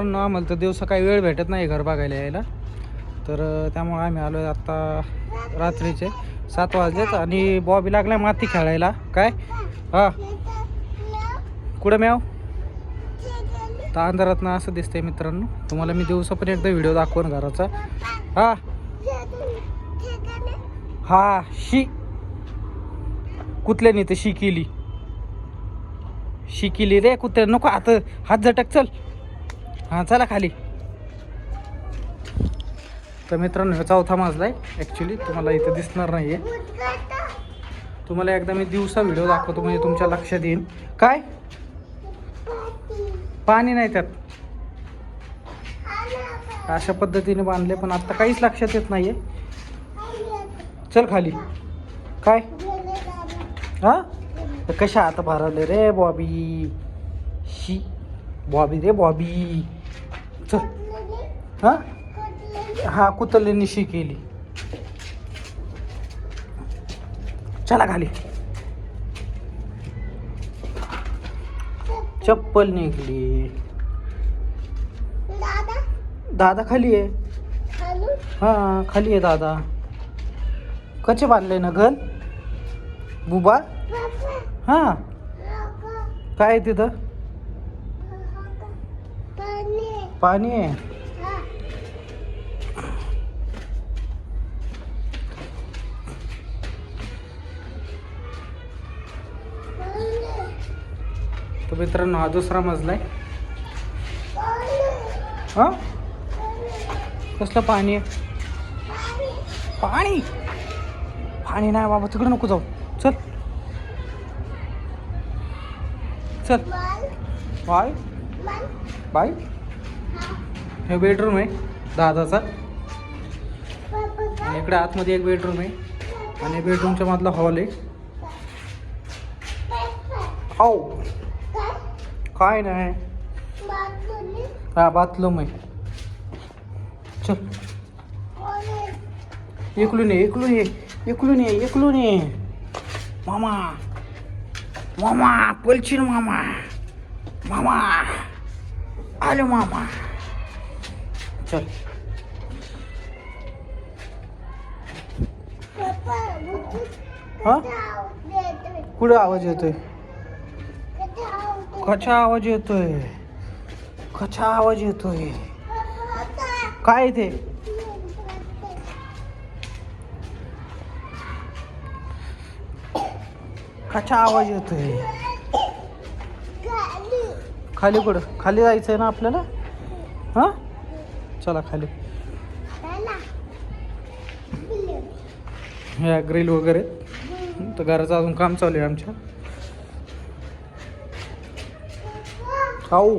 आम्हाला तर दिवसा काही वेळ भेटत नाही घर बघायला यायला, तर त्यामुळे आम्ही आलो आत्ता रात्रीचे 7 वाजलेत आणि बॉबी लागलाय माती खेळायला. काय हा कुठं म्याव तर अंधारात ना असं दिसतंय मित्रांनो. तुम्हाला मी दिवसा पण एकदा व्हिडिओ दाखवून घराचा. हा हा शी कुठल्यानी तर शिकिली रे कुत्र्या. नको आता हात झटक. चल हां चला खाली. तर मित्रांनो हा 4था मजला आहे. ॲक्च्युली तुम्हाला इथं दिसणार नाही आहे. तुम्हाला एकदा मी दिवसा व्हिडिओ दाखवतो म्हणजे तुमच्या लक्षात येईल. काय पाणी नाही त्यात, अशा पद्धतीने बांधले पण आता काहीच लक्षात येत नाही आहे. चल खाली. काय हां कशा आता भरवले रे बॉबी. शी बॉबी रे बॉबी. चल हां हा कुतरलेनी शी केली. चला खाली. चप्पल निघली. दादा खाली आहे. हां खाली आहे दादा. कसे बांधले ना घर बुबा. हां काय आहे तिथं पाणी आहे. तर मित्रांनो हा 2रा मजला आहे. हां कसलं पाणी आहे. पाणी पाणी नाही बाबा तिकडे नको जाऊ. चल चल बाय बाय. हे बेडरूम आहे दादाचा आणि इकडे आतमध्ये एक बेडरूम आहे आणि बेडरूमच्या मधला हॉल आहे. हो काय नाही हा बाथरूम आहे. चल इकडून ये मामा मामा पलशील मामा आलो मामा. चल हा कुठं आवाज येतोय. कसा आवाज येतोय. काय ते कसा आवाज येतोय. खाली कुठं खाली जायचंय ना आपल्याला. हां चला खाली. ह्या ग्रिल वगैरे तर घराचं अजून काम चालू आहे आमच्या. खाऊ